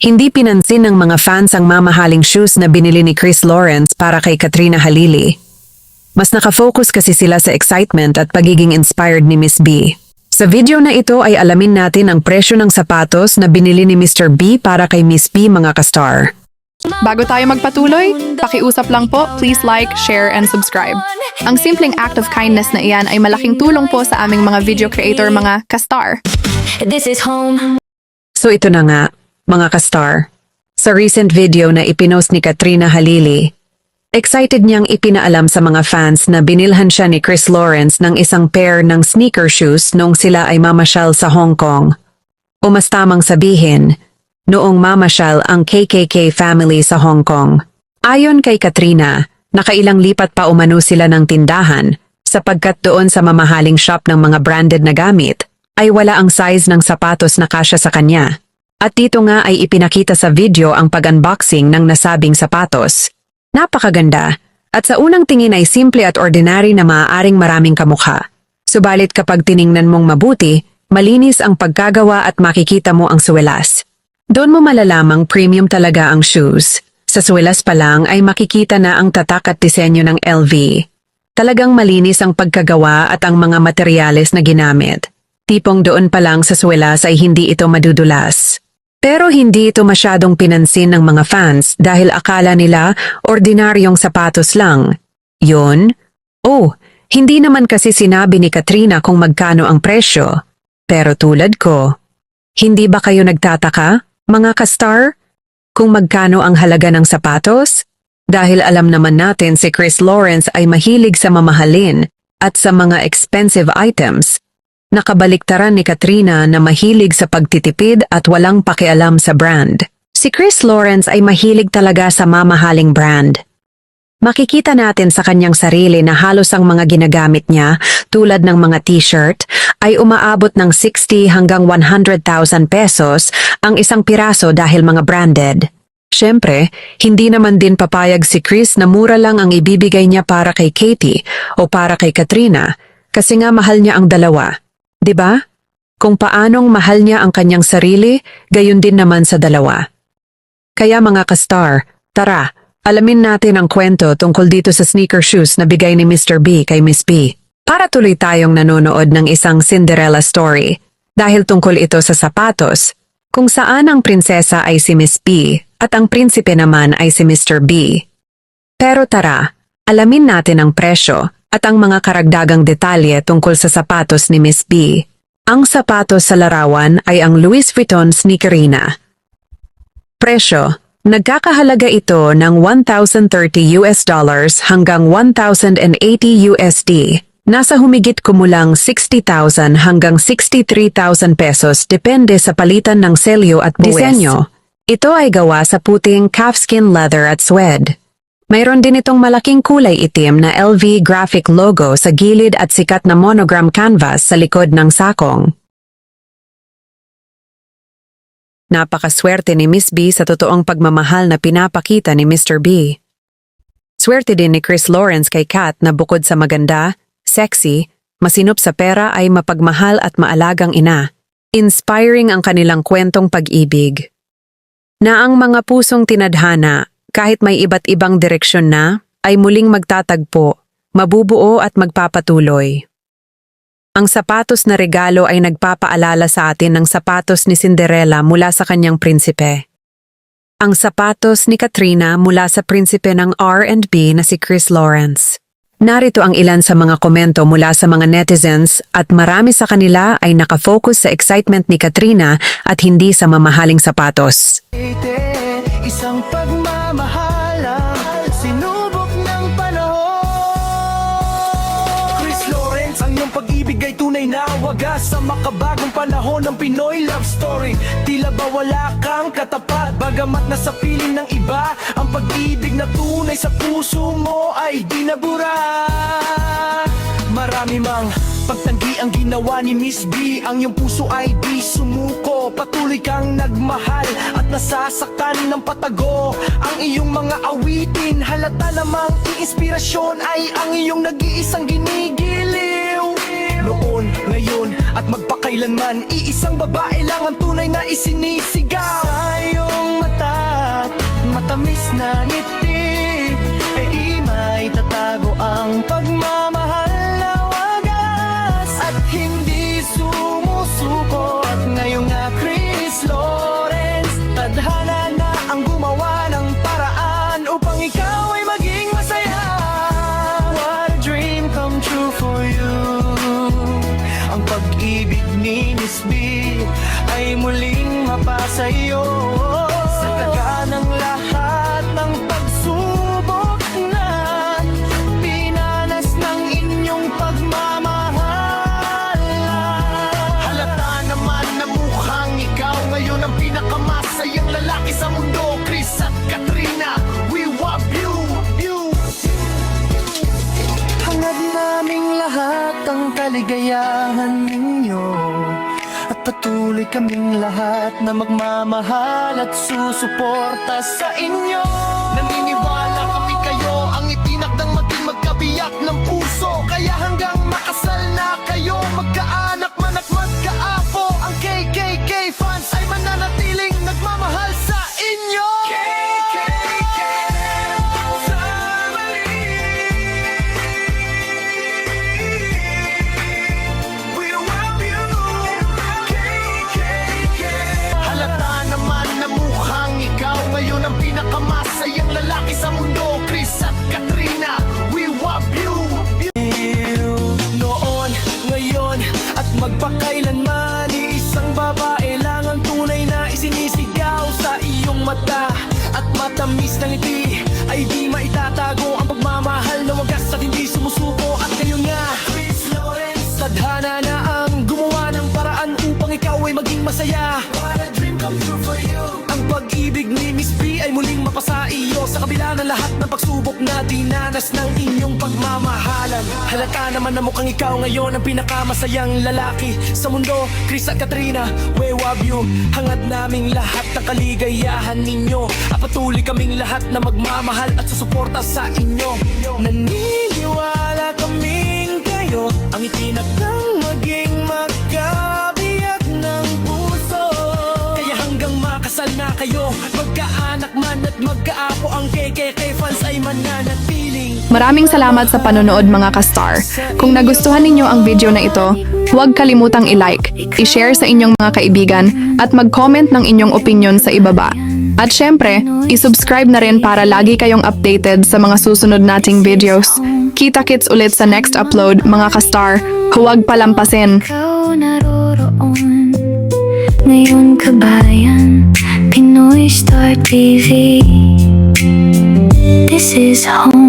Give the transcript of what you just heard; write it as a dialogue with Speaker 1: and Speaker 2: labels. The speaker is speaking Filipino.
Speaker 1: Hindi pinansin ng mga fans ang mamahaling shoes na binili ni Chris Lawrence para kay Katrina Halili. Mas nakafocus kasi sila sa excitement at pagiging inspired ni Miss B. Sa video na ito ay alamin natin ang presyo ng sapatos na binili ni Mr. B para kay Miss B, mga ka-star.
Speaker 2: Bago tayo magpatuloy, pakiusap lang po, please like, share, and subscribe. Ang simpleng act of kindness na iyan ay malaking tulong po sa aming mga video creator, mga ka-star.
Speaker 3: This is home.
Speaker 1: So ito na nga, mga ka-star. Sa recent video na ipinost ni Katrina Halili, excited niyang ipinaalam sa mga fans na binilhan siya ni Chris Lawrence ng isang pair ng sneaker shoes noong sila ay mamasyal sa Hong Kong. O mas tamang sabihin, noong mamasyal ang KKK family sa Hong Kong. Ayon kay Katrina, nakailang lipat pa umano sila ng tindahan sapagkat doon sa mamahaling shop ng mga branded na gamit ay wala ang size ng sapatos na kasya sa kanya. At dito nga ay ipinakita sa video ang pag-unboxing ng nasabing sapatos. Napakaganda at sa unang tingin ay simple at ordinary na maaaring maraming kamukha. Subalit kapag tiningnan mong mabuti, malinis ang pagkagawa at makikita mo ang suwelas. Doon mo malalamang premium talaga ang shoes. Sa suwelas pa lang ay makikita na ang tatak at disenyo ng LV. Talagang malinis ang pagkagawa at ang mga materyales na ginamit. Tipong doon pa lang sa suwelas ay hindi ito madudulas. Pero hindi ito masyadong pinansin ng mga fans dahil akala nila ordinaryong sapatos lang. Yun? Oh, hindi naman kasi sinabi ni Katrina kung magkano ang presyo. Pero tulad ko, hindi ba kayo nagtataka, mga ka-star, kung magkano ang halaga ng sapatos? Dahil alam naman natin si Chris Lawrence ay mahilig sa mamahalin at sa mga expensive items. Nakabaliktaran ni Katrina na mahilig sa pagtitipid at walang pakialam sa brand. Si Chris Lawrence ay mahilig talaga sa mamahaling brand. Makikita natin sa kanyang sarili na halos ang mga ginagamit niya tulad ng mga t-shirt ay umaabot ng 60 hanggang 100,000 pesos ang isang piraso dahil mga branded. Siyempre, hindi naman din papayag si Chris na mura lang ang ibibigay niya para kay Katie o para kay Katrina kasi nga mahal niya ang dalawa. 'Di ba? Kung paanong mahal niya ang kanyang sarili, gayon din naman sa dalawa. Kaya mga ka-star, tara, alamin natin ang kwento tungkol dito sa sneaker shoes na bigay ni Mr. B kay Miss B. Para tuloy tayong nanonood ng isang Cinderella story dahil tungkol ito sa sapatos, kung saan ang prinsesa ay si Miss B at ang prinsipe naman ay si Mr. B. Pero tara, alamin natin ang presyo at ang mga karagdagang detalye tungkol sa sapatos ni Miss B. Ang sapatos sa larawan ay ang Louis Vuitton Sneakerina. Presyo, nagkakahalaga ito ng $1,030 hanggang $1,080. Nasa humigit kumulang 60,000 hanggang 63,000 pesos depende sa palitan ng selyo at buwes. Disenyo, ito ay gawa sa puting calfskin leather at suede. Mayroon din itong malaking kulay itim na LV graphic logo sa gilid at sikat na monogram canvas sa likod ng sakong. Napakaswerte ni Miss B sa totoong pagmamahal na pinapakita ni Mr. B. Swerte din ni Chris Lawrence kay Kat na bukod sa maganda, sexy, masinop sa pera ay mapagmahal at maalagang ina. Inspiring ang kanilang kwentong pag-ibig. Na ang mga pusong tinadhana, kahit may iba't ibang direksyon na, ay muling magtatagpo, mabubuo at magpapatuloy. Ang sapatos na regalo ay nagpapaalala sa atin ng sapatos ni Cinderella mula sa kanyang prinsipe. Ang sapatos ni Katrina mula sa prinsipe ng R&B na si Chris Lawrence. Narito ang ilan sa mga komento mula sa mga netizens at marami sa kanila ay nakafocus sa excitement ni Katrina at hindi sa mamahaling sapatos.
Speaker 4: Isang pagmamahalang sinubok ng panahon. Chris Lawrence, ang iyong pag-ibig ay tunay na wagas sa makabagong panahon ng Pinoy love story. Tila ba wala kang katapat, bagamat nasa piling ng iba. Ang pag-ibig na tunay sa puso mo ay di nabura. Marami mang pagtanggi ang ginawa ni Miss B, ang iyong puso ay di sumuko. Patuloy kang nagmahal at nasasaktan ng patago. Ang iyong mga awitin, halata namang inspirasyon ay ang iyong nag-iisang ginigiliw. Noon, ngayon at magpakailanman, iisang babae lang ang tunay na isinisigaw. Sa iyong nananiti, may tatago ang pagmamahal na wagas at hindi sumusuko. At ngayong nga Chris Lawrence, tadhana na ang gumawa ng paraan upang ikaw ay maging masaya. What a dream come true for you. Ang pag-ibig ni Miss B ay muling mapasa iyo. Sa taga ng lahat ng pagsubok na pinanas ng inyong pagmamahal. Halata naman na mukhang ikaw ngayon ang pinakamasayang lalaki sa mundo. Chris at Katrina, we love you. Hangad naming lahat ang kaligayahan ninyo, at patuloy kaming lahat na magmamahal at susuporta sa inyo. Naniniwala kami kayo ang itinakdang maging magkabiyak ng puso. Kaya hanggang makasal na kayo, magkaanak man at magkaapo, ang KKK fans ay mananatiling nagmamahal sa inyo. KKK family, we love you. KKK. Halata naman na mukhang ikaw ngayon ang pinakamasayang lalaki sa mundo. Chris at Katrina, we love you. Noon, ngayon, at magpakailanman, isang babae lang ang tunay na isinisigaw sa iyong mata. At matamis na ngiti ay di maitatago ang pagmamahal na wagas at hindi sumusuko. At ngayon nga, Chris Lawrence, tadhana na ang gumawa ng paraan upang ikaw ay maging masaya. What a dream come true for you. Ang pag-ibig ni Miss B ay muling mapasa iyo sa kabila ng lahat ng pagsubok na dinanas ng inyong pagmamahalan. Halata naman na mukhang ikaw ngayon ang pinakamasayang lalaki sa mundo. Chris at Katrina, we love you. Hangad naming lahat ng kaligayahan ninyo, at patuloy kaming lahat na magmamahal at susuporta sa inyo. Naniniwala kaming kayo ang itinakdang maging magkabiyak ng puso. Kaya hanggang makasal na kayo, magkaanak man at magkaapo, ang KKK fans ay mananatiling.
Speaker 2: Maraming salamat sa panonood mga ka-star. Kung nagustuhan ninyo ang video na ito, huwag kalimutang i-like, i-share sa inyong mga kaibigan, at mag-comment ng inyong opinion sa ibaba. At syempre, i-subscribe na rin para lagi kayong updated sa mga susunod nating videos. Kita-kits ulit sa next upload mga ka-star. Huwag palampasin.
Speaker 3: Ikaw naroroon ngayon kabayan, Pinoy Star TV. This is home.